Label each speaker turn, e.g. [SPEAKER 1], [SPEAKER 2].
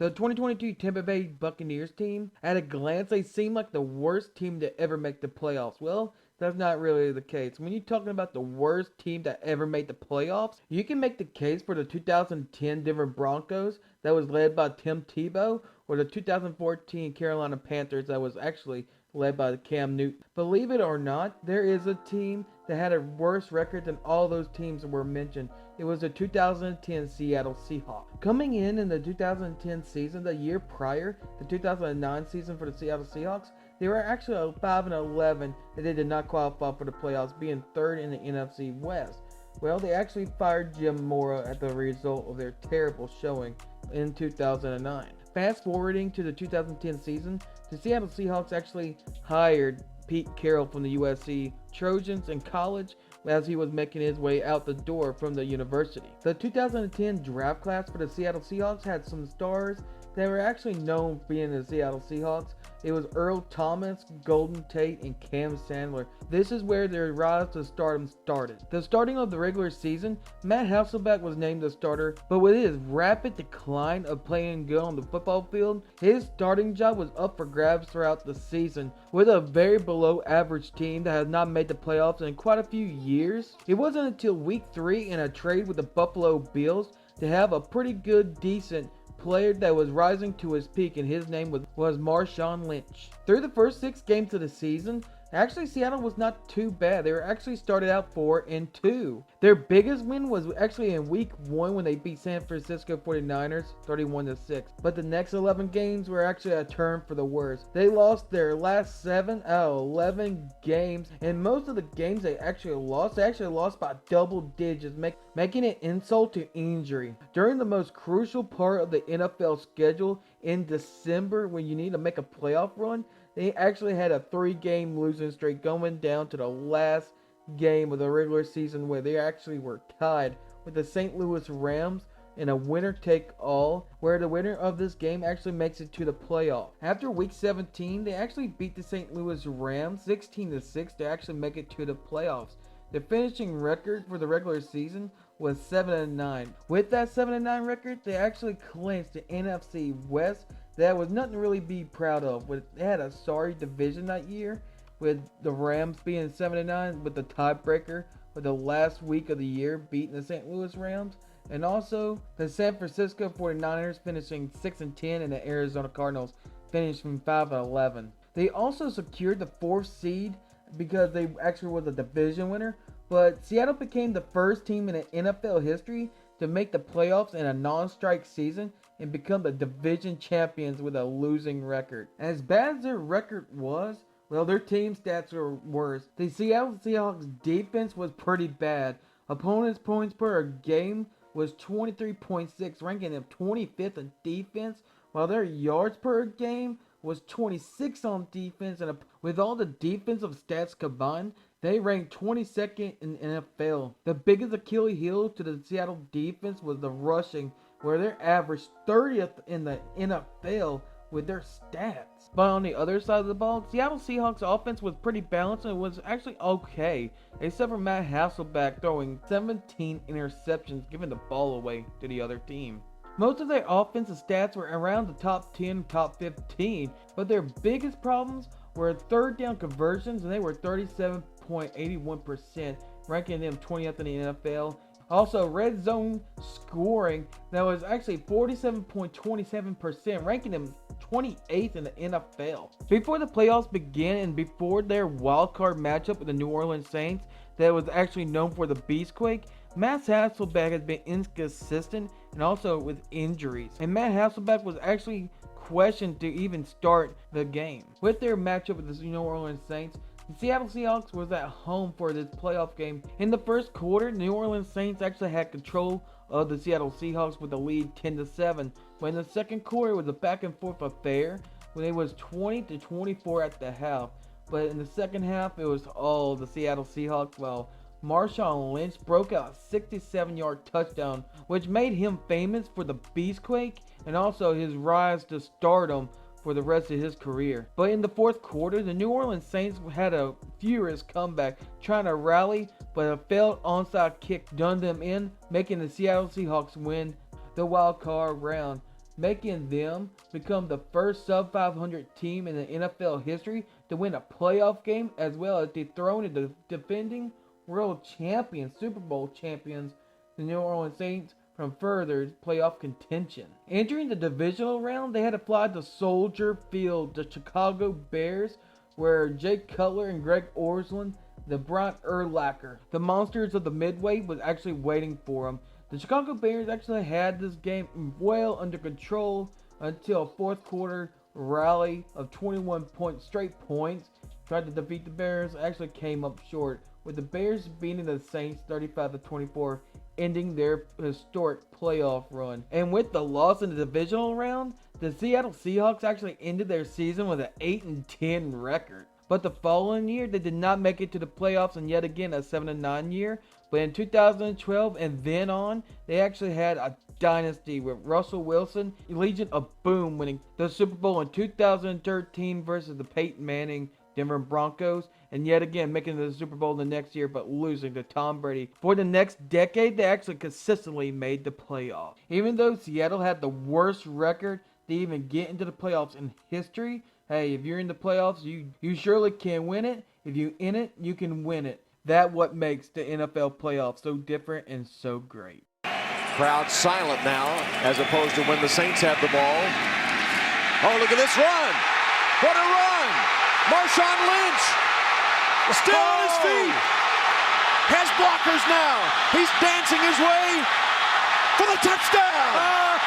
[SPEAKER 1] The 2022 Tampa Bay Buccaneers team, at a glance, they seem like the worst team to ever make the playoffs. Well, that's not really the case. When you're talking about the worst team that ever made the playoffs, you can make the case for the 2010 Denver Broncos that was led by Tim Tebow, or the 2014 Carolina Panthers that was actually led by Cam Newton. Believe it or not, there is a team that had a worse record than all those teams that were mentioned. It was the 2010 Seattle Seahawks. Coming in the 2010 season, the year prior, the 2009 season for the Seattle Seahawks, they were actually 5-11 and they did not qualify for the playoffs, being third in the NFC West. Well, they actually fired Jim Mora as the result of their terrible showing in 2009. Fast forwarding to the 2010 season, the Seattle Seahawks actually hired Pete Carroll from the USC Trojans in college as he was making his way out the door from the university. The 2010 draft class for the Seattle Seahawks had some stars that were actually known for being the Seattle Seahawks. It was Earl Thomas, Golden Tate, and Cam Sandler. This is where their rise to stardom started. The starting of the regular season, Matt Hasselbeck was named the starter, but with his rapid decline of playing good on the football field, his starting job was up for grabs throughout the season. With a very below average team that has not made the playoffs in quite a few years, it wasn't until week 3 in a trade with the Buffalo Bills to have a pretty good, decent player that was rising to his peak, and his name was Marshawn Lynch. Through the first 6 games of the season, actually Seattle was not too bad. They were actually started out 4-2. Their biggest win was actually in week 1 when they beat San Francisco 49ers 31-6. But the next 11 games were actually a turn for the worse. They lost their last 7 out of 11 games, and most of the games they actually lost by double digits, making it insult to injury. During the most crucial part of the NFL schedule in December, when you need to make a playoff run, they actually had a 3-game losing streak going down to the last game of the regular season, where they actually were tied with the St. Louis Rams in a winner-take-all, where the winner of this game actually makes it to the playoff. After week 17, they actually beat the St. Louis Rams 16-6 to actually make it to the playoffs. The finishing record for the regular season was 7-9. With that 7-9 record, they actually clinched the NFC West. That was nothing to really be proud of. They had a sorry division that year, with the Rams being 7-9, with the tiebreaker with the last week of the year beating the St. Louis Rams, and also the San Francisco 49ers finishing 6-10, and the Arizona Cardinals finishing 5-11. They also secured the 4th seed because they actually was a division winner, but Seattle became the first team in NFL history to make the playoffs in a non-strike season and become the division champions with a losing record. As bad as their record was, well, their team stats were worse. The Seattle Seahawks defense was pretty bad. Opponents' points per game was 23.6, ranking them 25th in defense, while their yards per game was 26 on defense, and with all the defensive stats combined, they ranked 22nd in the NFL. The biggest Achilles heel to the Seattle defense was the rushing, where they averaged 30th in the NFL with their stats. But on the other side of the ball, Seattle Seahawks offense was pretty balanced and was actually okay, except for Matt Hasselbeck throwing 17 interceptions, giving the ball away to the other team. Most of their offensive stats were around the top 10, top 15, but their biggest problems were third down conversions, and they were 37.81%, ranking them 20th in the NFL. Also, red zone scoring, that was actually 47.27%, ranking them 28th in the NFL. Before the playoffs began and before their wildcard matchup with the New Orleans Saints that was actually known for the Beastquake, Matt Hasselbeck has been inconsistent and also with injuries. And Matt Hasselbeck was actually questioned to even start the game. With their matchup with the New Orleans Saints, the Seattle Seahawks was at home for this playoff game. In the first quarter, the New Orleans Saints actually had control of the Seattle Seahawks with a lead 10-7. But in the second quarter, it was a back and forth affair when it was 20-24 at the half. But in the second half, it was all the Seattle Seahawks, while Marshawn Lynch broke out a 67-yard touchdown, which made him famous for the Beastquake and also his rise to stardom for the rest of his career. But in the fourth quarter, the New Orleans Saints had a furious comeback, trying to rally, but a failed onside kick done them in, making the Seattle Seahawks win the wild card round. making them become the first sub-500 team in the NFL history to win a playoff game, as well as dethroning the defending world champions, Super Bowl champions, the New Orleans Saints, from further playoff contention. Entering the divisional round, they had to fly to Soldier Field, the Chicago Bears, where Jay Cutler and Greg Orslin, the Brian Urlacher, the monsters of the Midway, was actually waiting for them. The Chicago Bears actually had this game well under control until a fourth quarter rally of 21 straight points. Tried to defeat the Bears, actually came up short, with the Bears beating the Saints 35-24, ending their historic playoff run. And with the loss in the divisional round, the Seattle Seahawks actually ended their season with an 8-10 record. But the following year, they did not make it to the playoffs, and yet again a 7-9 year. But in 2012 and then on, they actually had a dynasty with Russell Wilson, Legion of Boom, winning the Super Bowl in 2013 versus the Peyton Manning Denver Broncos, and yet again making it to the Super Bowl the next year, but losing to Tom Brady. For the next decade, they actually consistently made the playoffs. Even though Seattle had the worst record to even get into the playoffs in history, hey, if you're in the playoffs, you surely can win it. If you're in it, you can win it. That's what makes the NFL playoffs so different and so great.
[SPEAKER 2] Crowd silent now, as opposed to when the Saints have the ball. Oh, look at this run! What a run! Marshawn Lynch still on his feet. Has blockers now. He's dancing his way for the touchdown.